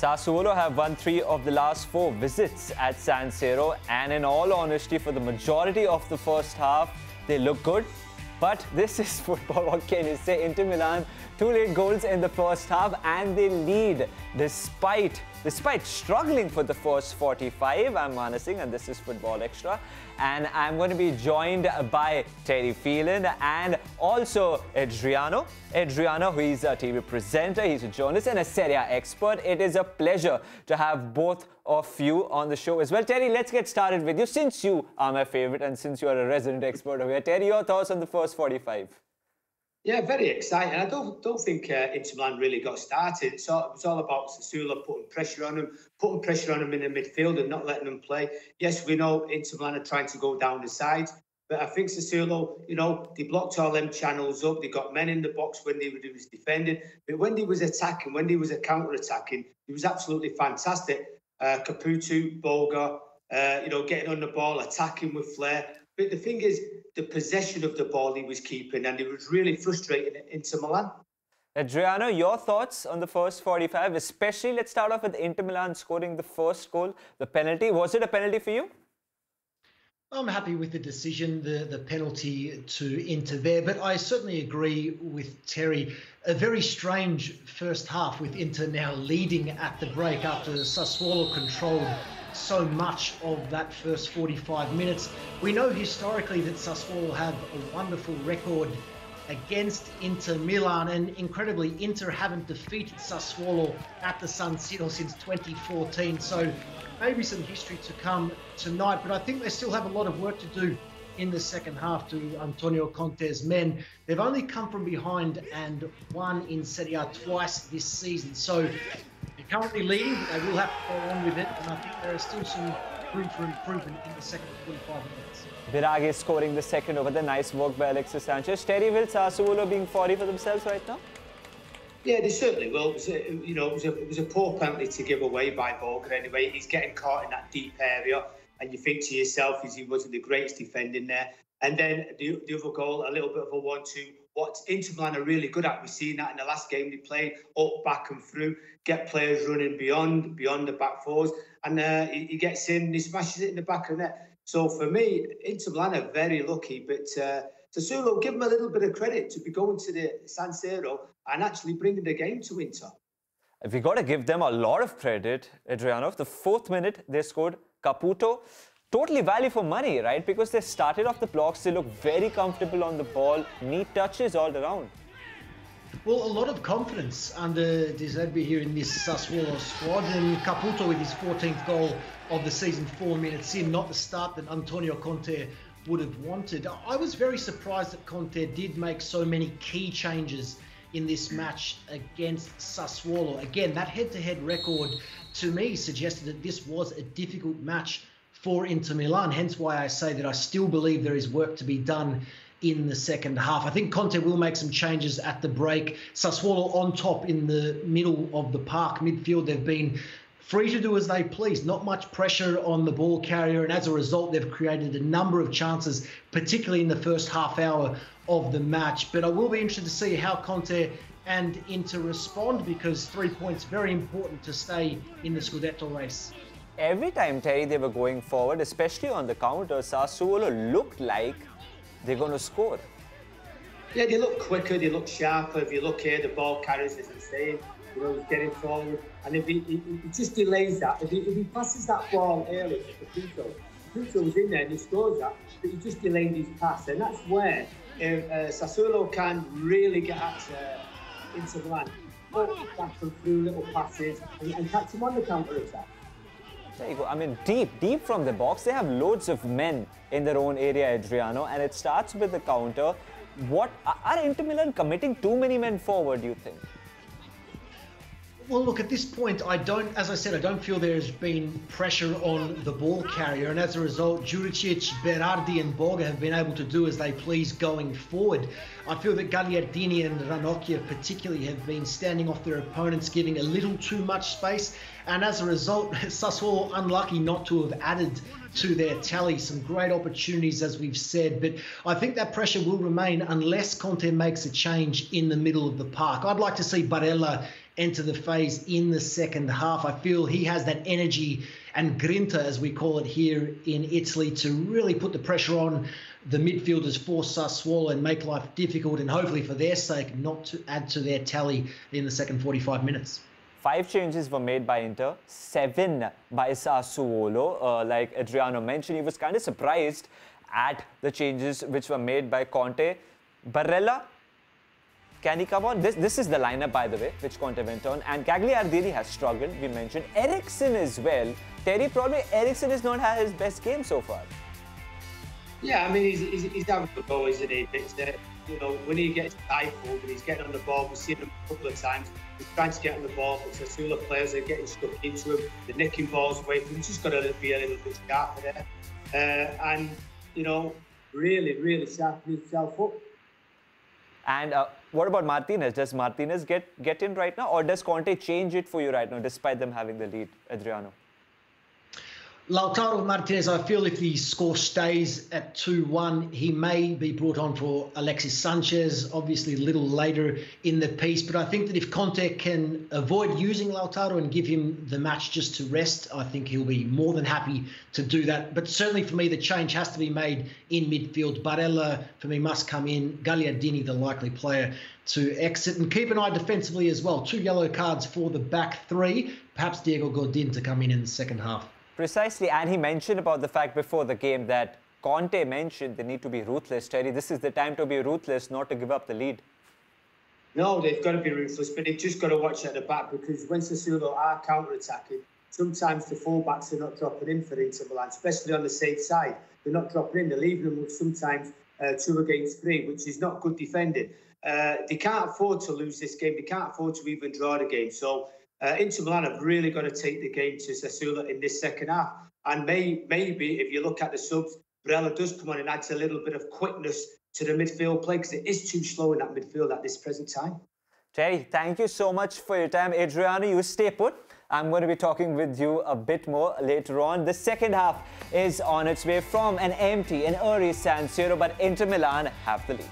Sassuolo have won 3 of the last 4 visits at San Siro, and in all honesty, for the majority of the first half, they look good. But this is football, what can you say? Inter Milan, 2 late goals in the first half, and they lead despite struggling for the first 45. I'm Manasing, and this is Football Extra. And I'm going to be joined by Terry Phelan and also Adriano. Adriano, who is a TV presenter, he's a journalist and a Serie A expert. It is a pleasure to have both of you on the show as well. Terry, let's get started with you. Since you are my favorite and since you are a resident expert over here, Terry, your thoughts on the first 45? Yeah, very exciting. I don't think Inter Milan really got started. So it was all about Sassuolo putting pressure on them in the midfield and not letting them play. Yes, we know Inter Milan are trying to go down the sides, but I think Sassuolo, they blocked all them channels up. They got men in the box when they was defending, but when they was attacking, when they was counter-attacking, it was absolutely fantastic. Caputo, Boga, getting on the ball, attacking with flair. But the thing is, the possession of the ball he was keeping, and it was really frustrating Inter Milan. Adriano, your thoughts on the first 45, especially let's start off with Inter Milan scoring the first goal, the penalty. Was it a penalty for you? I'm happy with the decision, the penalty to Inter there, but I certainly agree with Terry. A very strange first half with Inter now leading at the break after Sassuolo controlled so much of that first 45 minutes. We know historically that Sassuolo have a wonderful record against Inter Milan, and incredibly Inter haven't defeated Sassuolo at the San Siro since 2014, so maybe some history to come tonight, but I think they still have a lot of work to do in the second half to Antonio Conte's men. They've only come from behind and won in Serie A twice this season, so they're currently leading, but they will have to go on with it, and I think there is still some room for improvement in the second 45 minutes. Biraghi scoring the second over the nice work by Alexis Sanchez. Terry, will Sassuolo being 40 for themselves right now? Yeah, they certainly will. It was a poor penalty to give away by Boga anyway. He's getting caught in that deep area, and you think to yourself, he wasn't the greatest defending there. And then the other goal, a little bit of a 1-2. What Inter Milan are really good at, we've seen that in the last game they played, up, back and through, get players running beyond the back fours, and he gets in, he smashes it in the back of the net. So for me, Inter Milan are very lucky, but Sassuolo, give them a little bit of credit to be going to the San Siro and actually bringing the game to Inter. We got to give them a lot of credit, Adriano. The 4th minute, they scored Caputo. Totally value for money, right? Because they started off the blocks, they look very comfortable on the ball, neat touches all around. Well, a lot of confidence under De Zerbi here in this Sassuolo squad, and Caputo with his 14th goal of the season 4 minutes in, not the start that Antonio Conte would have wanted. I was very surprised that Conte did make so many key changes in this match against Sassuolo. Again, that head-to-head record to me suggested that this was a difficult match for Inter Milan, hence why I say that I still believe there is work to be done in the second half. I think Conte will make some changes at the break. Sassuolo on top in the middle of the park. Midfield, they've been free to do as they please. Not much pressure on the ball carrier, and as a result, they've created a number of chances, particularly in the first half hour of the match. But I will be interested to see how Conte and Inter respond, because 3 points very important to stay in the Scudetto race. Every time, Terry, they were going forward, especially on the counter, Sassuolo looked like they're going to score. Yeah, they look quicker, they look sharper. If you look here, the ball carries, as I'm saying, he's getting forward. And if he just delays that, if he passes that ball early to Caputo was in there and he scores that, but he just delayed his pass. And that's where Sassuolo can really get at Inter Milan. Back and through little passes and catch him on the counter-attack. There you go. I mean, deep from the box. They have loads of men in their own area, Adriano, and it starts with the counter. What are Inter Milan committing too many men forward, do you think? Well, look, at this point, as I said, I don't feel there's been pressure on the ball carrier, and as a result, Juricic, Berardi and Boga have been able to do as they please going forward. I feel that Gagliardini and Ranocchia particularly have been standing off their opponents, giving a little too much space, and as a result, Sassuolo unlucky not to have added to their tally. Some great opportunities, as we've said, but I think that pressure will remain unless Conte makes a change in the middle of the park. I'd like to see Barella enter the phase in the second half. I feel he has that energy and grinta, as we call it here in Italy, to really put the pressure on the midfielders for Sassuolo and make life difficult, and hopefully for their sake not to add to their tally in the second 45 minutes. 5 changes were made by Inter, 7 by Sassuolo. Like Adriano mentioned, he was kind of surprised at the changes which were made by Conte. Barella, can he come on? This is the lineup, by the way, which Conte went on. And Gagliardini has struggled, we mentioned. Eriksen as well. Terry, probably Eriksen has not had his best game so far. Yeah, I mean, he's having a go, isn't he? It's, you know, when he gets stifled and he's getting on the ball, we've seen him a couple of times, he's trying to get on the ball, but Sassuolo players are getting stuck into him, they're nicking balls away from him. He's just got to be a little bit sharper there. And, you know, really sharpen himself up. And what about Martinez? Does Martinez get in right now, or does Conte change it for you right now, despite them having the lead, Adriano? Lautaro Martinez, I feel if the score stays at 2-1, he may be brought on for Alexis Sanchez, obviously a little later in the piece. But I think that if Conte can avoid using Lautaro and give him the match just to rest, I think he'll be more than happy to do that. But certainly for me, the change has to be made in midfield. Barella, for me, must come in. Gagliardini, the likely player to exit. And keep an eye defensively as well. 2 yellow cards for the back 3. Perhaps Diego Godin to come in the second half. Precisely, and he mentioned about the fact before the game that Conte mentioned they need to be ruthless. Terry, this is the time to be ruthless, not to give up the lead. No, they've got to be ruthless, but they've just got to watch at the back, because when Sassuolo are counter-attacking, sometimes the full-backs are not dropping in for Inter Milan, especially on the safe side. They're not dropping in, they're leaving them with sometimes 2 against 3, which is not good defending. They can't afford to lose this game, they can't afford to even draw the game. So Inter Milan have really got to take the game to Sassuolo in this second half. And maybe if you look at the subs, Barella does come on and adds a little bit of quickness to the midfield play, because it is too slow in that midfield at this present time. Terry, thank you so much for your time. Adriano, you stay put. I'm going to be talking with you a bit more later on. The second half is on its way from an empty and airy San Siro, but Inter Milan have the lead.